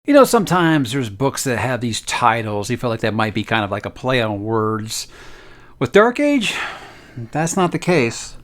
You know, sometimes there's books that have these titles. You feel like that might be kind of like a play on words. With Dark Age, that's not the case.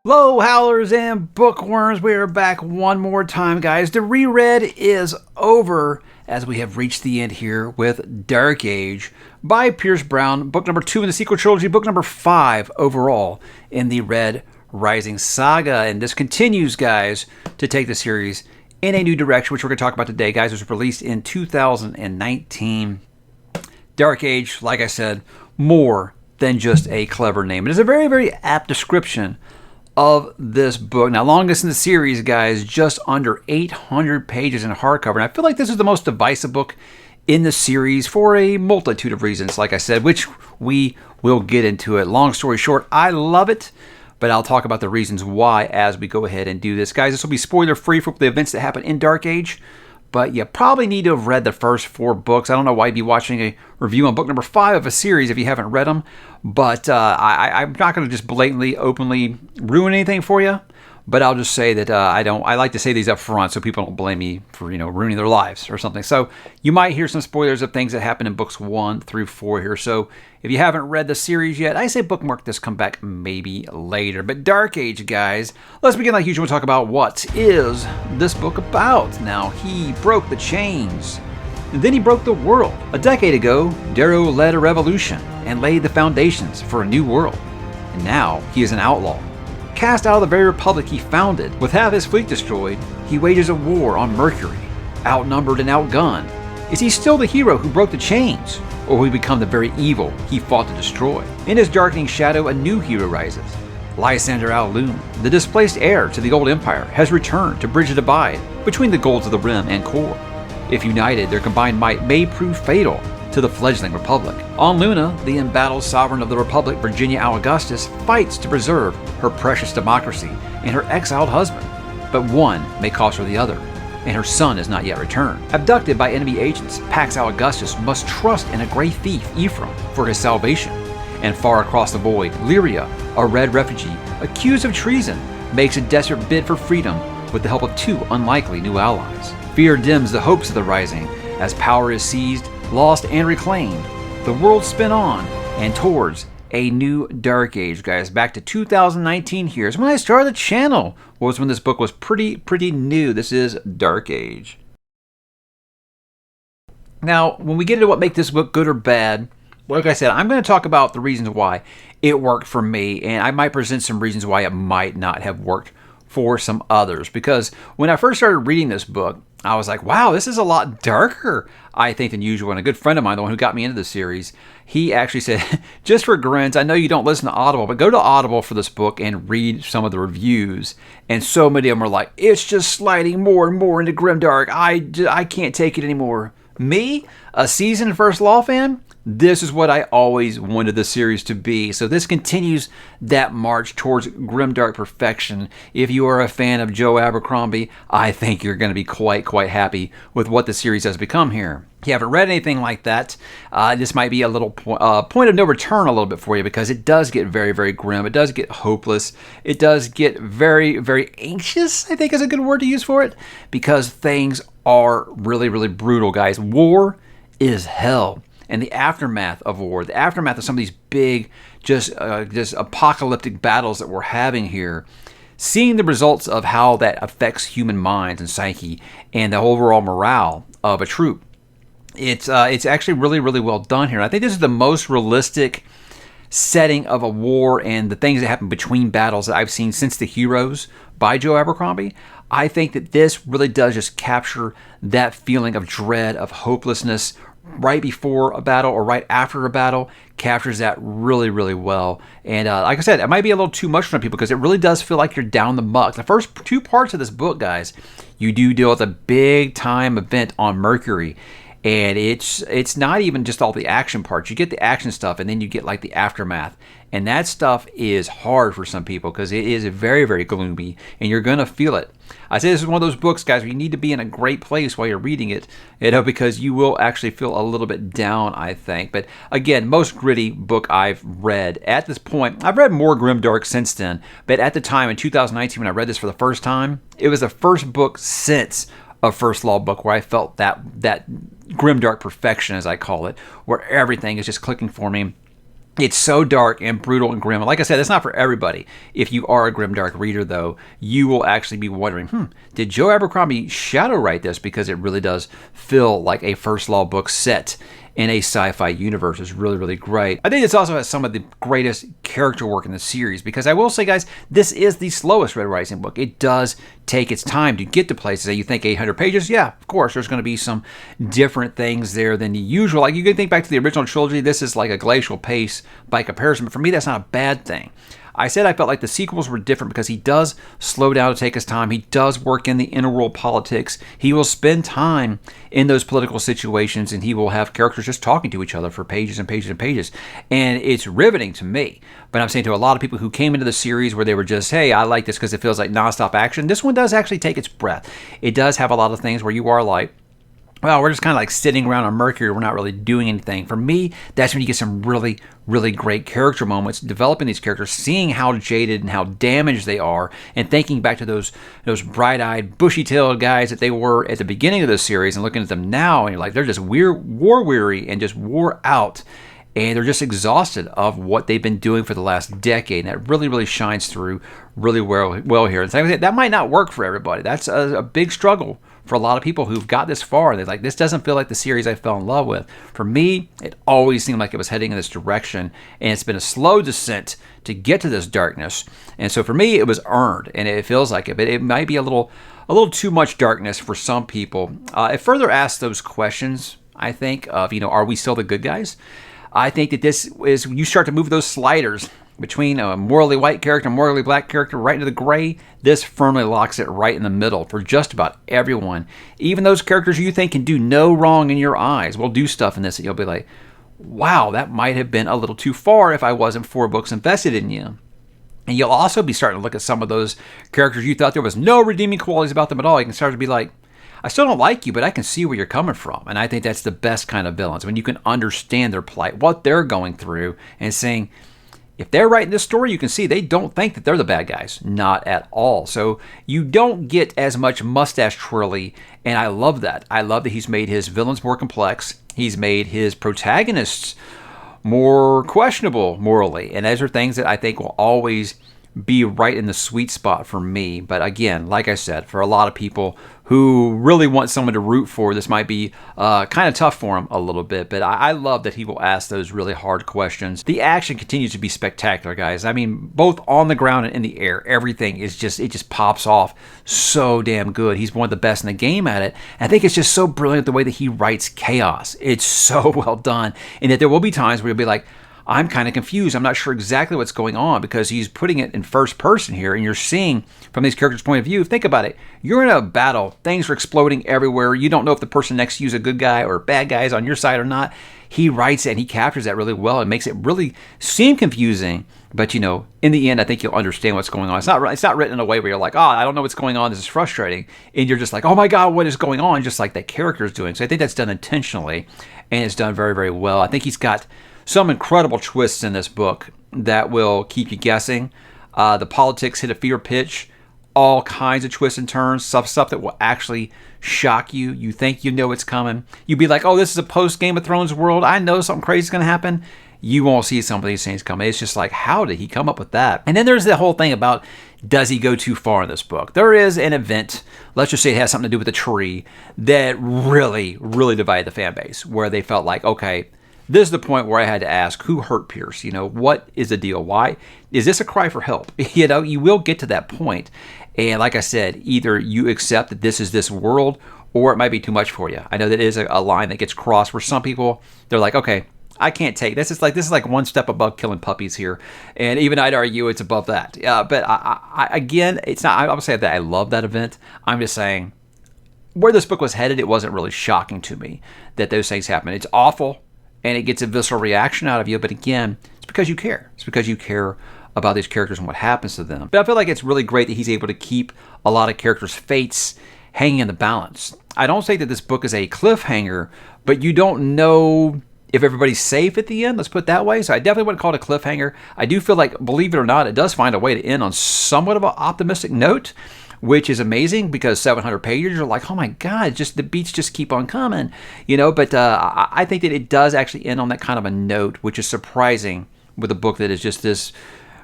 Hello, howlers and bookworms. We are back one more time, guys. The reread is over as we have reached the end here with Dark Age by Pierce Brown. Book number 2 in the sequel trilogy, book number 5 overall in the Red Rising saga. And this continues, guys, to take the series in a new direction, which we're going to talk about today, guys. It was released in 2019. Dark Age, like I said, more than just a clever name. It is a very, very apt description of this book. Now, longest in the series, guys, just under 800 pages in hardcover. And I feel like this is the most divisive book in the series for a multitude of reasons, like I said, which we will get into it. Long story short, I love it, but I'll talk about the reasons why as we go ahead and do this. Guys, this will be spoiler-free for the events that happen in Dark Age, but you probably need to have read the first 4 books. I don't know why you'd be watching a review on book number 5 of a series if you haven't read them, but I'm not going to just blatantly, openly ruin anything for you. But I'll just say that I like to say these up front so people don't blame me for, ruining their lives or something. So you might hear some spoilers of things that happen in books 1 through 4 here. So if you haven't read the series yet, I say bookmark this, come back maybe later. But Dark Age, guys, let's begin like usual and talk about what is this book about. Now, he broke the chains, and then he broke the world. A decade ago, Darrow led a revolution and laid the foundations for a new world. And now he is an outlaw, cast out of the very republic he founded. With half his fleet destroyed, he wages a war on Mercury. Outnumbered and outgunned, is he still the hero who broke the chains, or will he become the very evil he fought to destroy? In his darkening shadow, a new hero rises. Lysander Al-Loon, the displaced heir to the old empire, has returned to bridge the divide between the golds of the Rim and Core. If united, their combined might may prove fatal to the fledgling republic. On Luna, the embattled sovereign of the republic, Virginia Augustus, fights to preserve her precious democracy and her exiled husband. But one may cost her the other, and her son is not yet returned. Abducted by enemy agents, Pax Augustus must trust in a grey thief, Ephraim, for his salvation. And far across the void, Lyria, a red refugee, accused of treason, makes a desperate bid for freedom with the help of 2 unlikely new allies. Fear dims the hopes of the Rising as power is seized, lost, and reclaimed. The world spin on and towards a new Dark Age, guys. Back to 2019 here is when I started the channel. Was when this book was pretty new. This is Dark Age. Now, when we get into what make this book good or bad, like I said, I'm going to talk about the reasons why it worked for me, and I might present some reasons why it might not have worked for some others. Because when I first started reading this book, I was like, wow, this is a lot darker, I think, than usual. And a good friend of mine, the one who got me into the series, he actually said, just for grins, I know you don't listen to Audible, but go to Audible for this book and read some of the reviews. And so many of them are like, it's just sliding more and more into grimdark. I can't take it anymore. Me, a seasoned First Law fan, this is what I always wanted the series to be. So this continues that march towards grimdark perfection. If you are a fan of Joe Abercrombie, I think you're going to be quite happy with what the series has become here. If you haven't read anything like that, this might be a little point of no return a little bit for you, because it does get very grim. It does get hopeless. It does get very anxious, I think is a good word to use for it, because things are really brutal, guys. War is hell. And the aftermath of war, the aftermath of some of these big, just apocalyptic battles that we're having here, seeing the results of how that affects human minds and psyche and the overall morale of a troop, it's actually really well done here. And I think this is the most realistic setting of a war and the things that happen between battles that I've seen since The Heroes by Joe Abercrombie. I think that this really does just capture that feeling of dread, of hopelessness, right before a battle or right after a battle. Captures that really well. And like I said, it might be a little too much for some people because it really does feel like you're down the muck. The first 2 parts of this book, guys, you do deal with a big time event on Mercury. And it's not even just all the action parts. You get the action stuff, and then you get like the aftermath. And that stuff is hard for some people because it is very, very gloomy, and you're going to feel it. I say this is one of those books, guys, where you need to be in a great place while you're reading it, because you will actually feel a little bit down, I think. But again, most gritty book I've read at this point. I've read more grimdark since then, but at the time in 2019 when I read this for the first time, it was the first book since a First Law book where I felt that grimdark perfection, as I call it, where everything is just clicking for me. It's so dark and brutal and grim. Like I said, it's not for everybody. If you are a grimdark reader, though, you will actually be wondering, did Joe Abercrombie shadow write this? Because it really does feel like a First Law book set in a sci-fi universe. Is really, really great. I think this also has some of the greatest character work in the series, because I will say, guys, this is the slowest Red Rising book. It does take its time to get to places that you think 800 pages. Yeah, of course, there's going to be some different things there than the usual. Like, you can think back to the original trilogy. This is like a glacial pace by comparison, but for me, that's not a bad thing. I said I felt like the sequels were different because he does slow down to take his time. He does work in the interworld politics. He will spend time in those political situations, and he will have characters just talking to each other for pages and pages and pages. And it's riveting to me. But I'm saying to a lot of people who came into the series where they were just, hey, I like this because it feels like nonstop action. This one does actually take its breath. It does have a lot of things where you are like, well, we're just kind of like sitting around on Mercury. We're not really doing anything. For me, that's when you get some really, really great character moments, developing these characters, seeing how jaded and how damaged they are, and thinking back to those bright-eyed, bushy-tailed guys that they were at the beginning of the series, and looking at them now, and you're like, they're just war-weary and just wore out, and they're just exhausted of what they've been doing for the last decade. And that really, really shines through really well here. And so that might not work for everybody. That's a big struggle for a lot of people who've got this far. They're like, this doesn't feel like the series I fell in love with. For me, it always seemed like it was heading in this direction, and it's been a slow descent to get to this darkness. And so for me, it was earned, and it feels like it, but it might be a little too much darkness for some people. It further asks those questions, I think, of, are we still the good guys? I think that this is, you start to move those sliders between a morally white character and a morally black character right into the gray. This firmly locks it right in the middle for just about everyone. Even those characters you think can do no wrong in your eyes will do stuff in this that you'll be like, wow, that might have been a little too far if I wasn't 4 books invested in you. And you'll also be starting to look at some of those characters you thought there was no redeeming qualities about them at all. You can start to be like, I still don't like you, but I can see where you're coming from. And I think that's the best kind of villains, when you can understand their plight, what they're going through, and saying, if they're writing this story, you can see they don't think that they're the bad guys. Not at all. So you don't get as much mustache twirly, and I love that. I love that he's made his villains more complex. He's made his protagonists more questionable morally. And those are things that I think will always be right in the sweet spot for me. But again, like I said, for a lot of people who really want someone to root for, this might be kind of tough for them a little bit. But I love that he will ask those really hard questions. The action continues to be spectacular, guys. I mean, both on the ground and in the air, everything is just, it just pops off so damn good. He's one of the best in the game at it. And I think it's just so brilliant the way that he writes chaos. It's so well done. And that there will be times where you'll be like, I'm kind of confused. I'm not sure exactly what's going on, because he's putting it in first person here, and you're seeing from these characters' point of view. Think about it. You're in a battle. Things are exploding everywhere. You don't know if the person next to you is a good guy or bad guy is on your side or not. He writes it, and he captures that really well. It makes it really seem confusing, but in the end, I think you'll understand what's going on. It's not written in a way where you're like, oh, I don't know what's going on. This is frustrating. And you're just like, oh my God, what is going on? Just like that character is doing. So I think that's done intentionally, and it's done very, very well. I think he's got some incredible twists in this book that will keep you guessing. The politics hit a fever pitch. All kinds of twists and turns. Stuff that will actually shock you. You think you know what's coming. You'd be like, oh, this is a post-Game of Thrones world. I know something crazy is going to happen. You won't see some of these things coming. It's just like, how did he come up with that? And then there's the whole thing about, does he go too far in this book? There is an event, let's just say it has something to do with a tree, that really, really divided the fan base, where they felt like, okay, this is the point where I had to ask, who hurt Pierce? What is the deal? Why? Is this a cry for help? You will get to that point. And like I said, either you accept that this is this world, or it might be too much for you. I know that is a line that gets crossed where some people, they're like, okay, I can't take this. This is like one step above killing puppies here. And even I'd argue it's above that. But I again, it's not, I would say that I love that event. I'm just saying, where this book was headed, it wasn't really shocking to me that those things happen. It's awful, and it gets a visceral reaction out of you, but again, it's because you care. It's because you care about these characters and what happens to them. But I feel like it's really great that he's able to keep a lot of characters' fates hanging in the balance. I don't say that this book is a cliffhanger, but you don't know if everybody's safe at the end, let's put it that way. So I definitely wouldn't call it a cliffhanger. I do feel like, believe it or not, it does find a way to end on somewhat of an optimistic note, which is amazing because 700 pages are like, oh my God, just the beats just keep on coming, But I think that it does actually end on that kind of a note, which is surprising with a book that is just this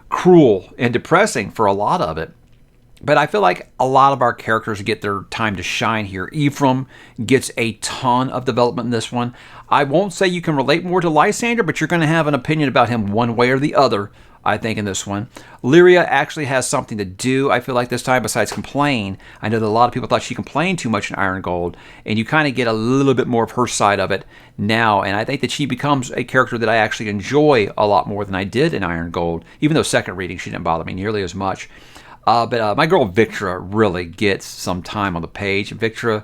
cruel and depressing for a lot of it. But I feel like a lot of our characters get their time to shine here. Ephraim gets a ton of development in this one. I won't say you can relate more to Lysander, but you're going to have an opinion about him one way or the other, I think, in this one. Lyria actually has something to do, I feel like, this time, besides complain. I know that a lot of people thought she complained too much in Iron Gold, and you kind of get a little bit more of her side of it now, and I think that she becomes a character that I actually enjoy a lot more than I did in Iron Gold, even though second reading she didn't bother me nearly as much. But my girl Victra really gets some time on the page. Victra,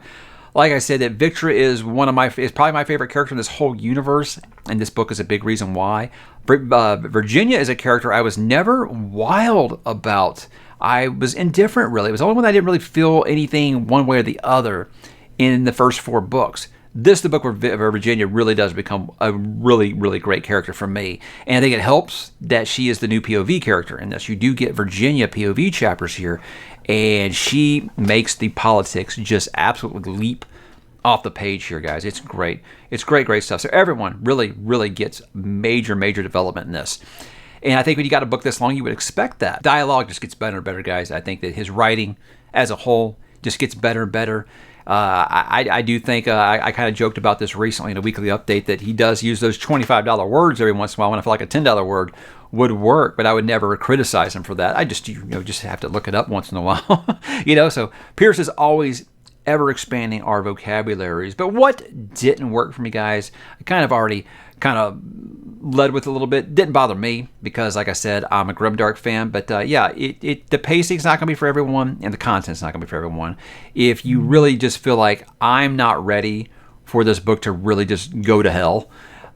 like I said, that Victra is is probably my favorite character in this whole universe, and this book is a big reason why. Virginia is a character I was never wild about. I was indifferent, really. It was the only one I didn't really feel anything one way or the other in the first 4 books. This, the book where Virginia really does become a really, really great character for me. And I think it helps that she is the new POV character in this. You do get Virginia POV chapters here, and she makes the politics just absolutely leap off the page here, guys. It's great. It's great, great stuff. So everyone really, really gets major, major development in this. And I think when you got a book this long, you would expect that. Dialogue just gets better and better, guys. I think that his writing as a whole just gets better and better. I do think, I kind of joked about this recently in a weekly update, that he does use those $25 words every once in a while when I feel like a $10 word would work, but I would never criticize him for that. I just, just have to look it up once in a while, so Pierce is always ever expanding our vocabularies. But what didn't work for me, guys, I kind of already led with a little bit. Didn't bother me because, like I said, I'm a grimdark fan. But the pacing's not going to be for everyone, and the content's not going to be for everyone. If you really just feel like I'm not ready for this book to really just go to hell,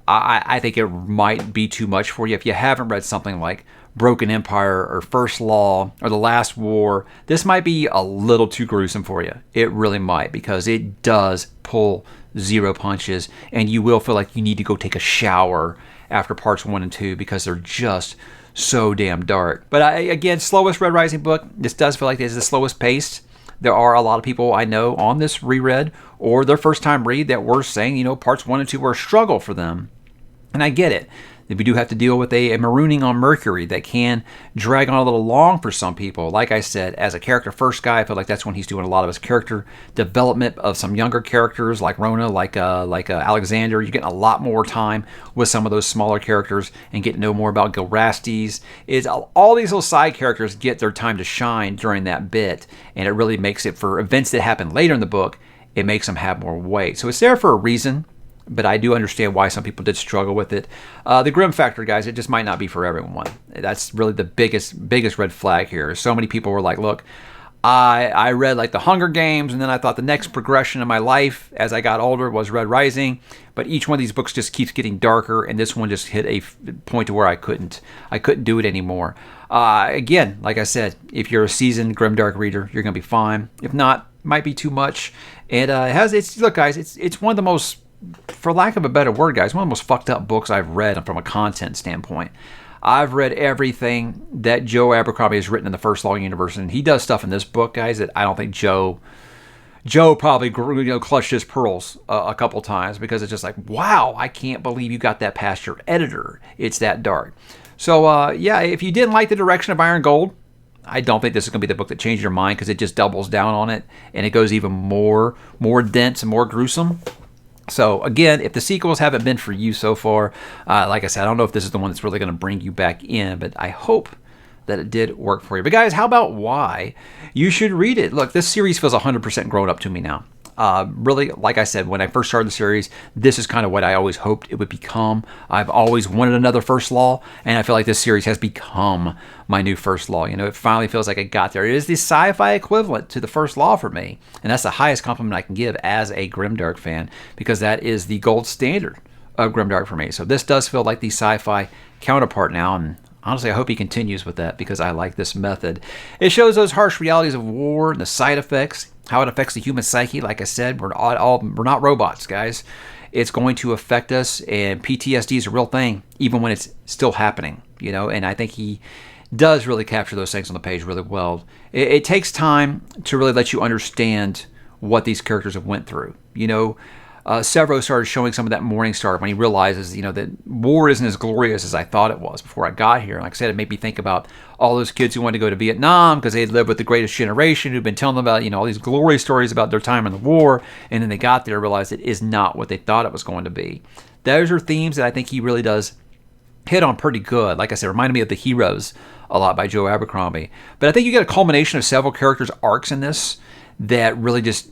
I think it might be too much for you. If you haven't read something like Broken Empire or First Law or The Last War, this might be a little too gruesome for you. It really might, because it does pull zero punches, and you will feel like you need to go take a shower after parts 1 and 2 because they're just so damn dark. But again, slowest Red Rising book. This does feel like this is the slowest paced. There are a lot of people I know on this reread or their first time read that were saying, parts 1 and 2 were a struggle for them. And I get it. We do have to deal with a marooning on Mercury that can drag on a little long for some people. Like I said, as a character first guy, I feel like that's when he's doing a lot of his character development of some younger characters like Rona, like Alexander. You're getting a lot more time with some of those smaller characters and getting to know more about Gilrastes. All these little side characters get their time to shine during that bit, and it really makes it, for events that happen later in the book, it makes them have more weight. So it's there for a reason. But I do understand why some people did struggle with it. The grim factor, guys, it just might not be for everyone. That's really the biggest red flag here. So many people were like, look, I read like the Hunger Games, and then I thought the next progression of my life as I got older was Red Rising. But each one of these books just keeps getting darker, and this one just hit a point to where I couldn't do it anymore. Again, like I said, if you're a seasoned grimdark reader, you're going to be fine. If not, might be too much. And look, guys, it's one of the most, for lack of a better word, guys, one of the most fucked up books I've read from a content standpoint. I've read everything that Joe Abercrombie has written in the First Law universe, and he does stuff in this book, guys, that I don't think Joe probably clutched his pearls a couple times, because it's just like, wow, I can't believe you got that past your editor. It's that dark. So, if you didn't like the direction of Iron Gold, I don't think this is going to be the book that changed your mind, because it just doubles down on it, and it goes even more dense and more gruesome. So, again, if the sequels haven't been for you so far, like I said, I don't know if this is the one that's really going to bring you back in, but I hope that it did work for you. But, guys, how about why you should read it? Look, this series feels 100% grown up to me now. Really, like I said, when I first started the series, this is kind of what I always hoped it would become. I've always wanted another First Law, and I feel like this series has become my new First Law. You know, it finally feels like it got there. It is the sci-fi equivalent to the First Law for me, and that's the highest compliment I can give as a Grimdark fan, because that is the gold standard of Grimdark for me. So this does feel like the sci-fi counterpart now, and honestly, I hope he continues with that because I like this method. It shows those harsh realities of war and the side effects, how it affects the human psyche. Like I said, we're not robots, guys. It's going to affect us, and PTSD is a real thing, even when it's still happening, you know, and I think he does really capture those things on the page really well. It takes time to really let you understand what these characters have went through, you know. Severos started showing some of that Morning Star when he realizes, you know, that war isn't as glorious as I thought it was before I got here. And like I said, it made me think about all those kids who wanted to go to Vietnam because they'd lived with the greatest generation who'd been telling them about, you know, all these glorious stories about their time in the war. And then they got there and realized it is not what they thought it was going to be. Those are themes that I think he really does hit on pretty good. Like I said, it reminded me of The Heroes a lot by Joe Abercrombie. But I think you get a culmination of several characters' arcs in this that really just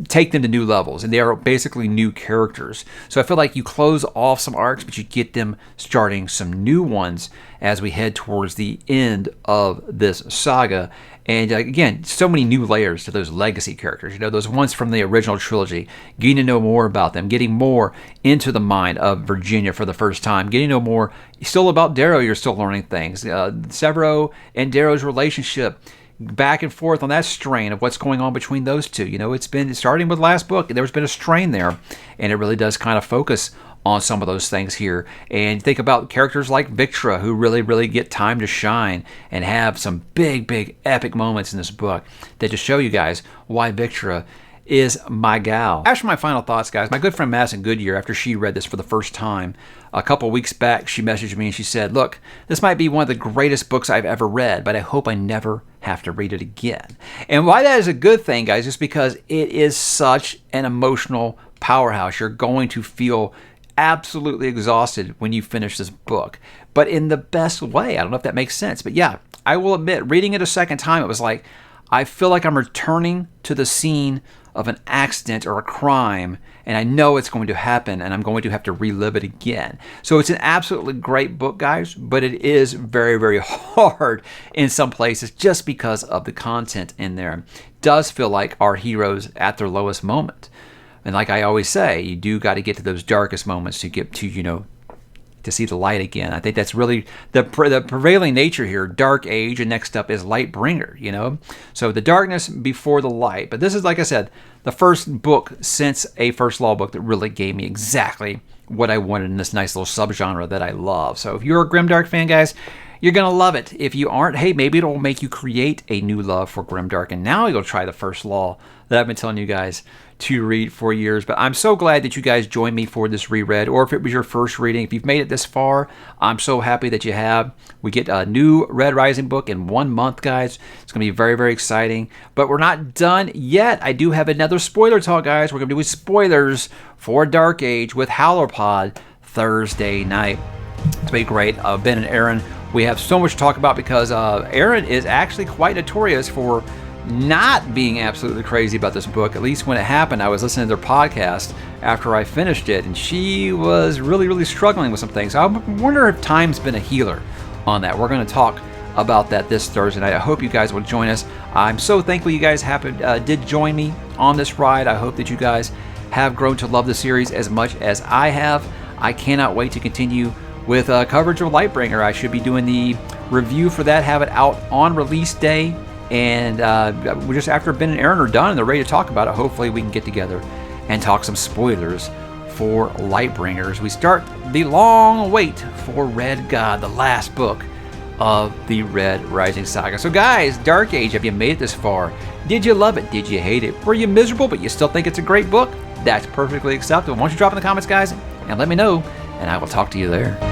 take them to new levels, and they are basically new characters. So I feel like you close off some arcs, but you get them starting some new ones as we head towards the end of this saga. And again, so many new layers to those legacy characters, you know, those ones from the original trilogy, getting to know more about them, getting more into the mind of Virginia for the first time, getting to know more still about Darrow. You're still learning things. Severo and Darrow's relationship, back and forth on that strain of what's going on between those two. You know, it's been starting with last book, there's been a strain there, and it really does kind of focus on some of those things here. And think about characters like Victra, who really get time to shine and have some big epic moments in this book that just show you guys why Victra is my gal. As for my final thoughts, guys, my good friend Madison Goodyear, after she read this for the first time a couple weeks back, she messaged me and she said, look, this might be one of the greatest books I've ever read, but I hope I never have to read it again. And why that is a good thing, guys, is because it is such an emotional powerhouse. You're going to feel absolutely exhausted when you finish this book, but in the best way. I don't know if that makes sense, but yeah, I will admit, reading it a second time, it was like, I feel like I'm returning to the scene of an accident or a crime, and I know it's going to happen, and I'm going to have to relive it again. So it's an absolutely great book, guys, but it is very hard in some places just because of the content in there. It does feel like our heroes at their lowest moment. And like I always say, you do got to get to those darkest moments to get to, you know, to see the light again. I think that's really the prevailing nature here. Dark Age, and next up is Lightbringer, you know? So the darkness before the light. But this is, like I said, the first book since a First Law book that really gave me exactly what I wanted in this nice little subgenre that I love. So if you're a Grimdark fan, guys, you're going to love it. If you aren't, hey, maybe it'll make you create a new love for Grimdark, and now you'll try the First Law that I've been telling you guys to read for years. But I'm so glad that you guys joined me for this reread, or if it was your first reading, if you've made it this far, I'm so happy that you have. We get a new Red Rising book in 1 month, guys. It's going to be very very But we're not done yet. I do have another spoiler talk, guys. We're going to do spoilers for Dark Age with Howlerpod Thursday night. It's going to be great. Ben and Aaron, we have so much to talk about because Aaron is actually quite notorious for not being absolutely crazy about this book. At least when it happened, I was listening to their podcast after I finished it, and she was really struggling with some things. I wonder if time's been a healer on that. We're going to talk about that this Thursday night. I hope you guys will join us. I'm so thankful you guys did join me on this ride. I hope that you guys have grown to love the series as much as I have. I cannot wait to continue with coverage of Lightbringer. I should be doing the review for that, have it out on release day. And we're just after Ben and Aaron are done and they're ready to talk about it, hopefully we can get together and talk some spoilers for Lightbringers. We start the long wait for Red God, the last book of the Red Rising saga. So guys, Dark Age, have you made it this far? Did you love it? Did you hate it? Were you miserable but you still think it's a great book? That's perfectly acceptable. Why don't you drop in the comments, guys, and let me know, and I will talk to you there.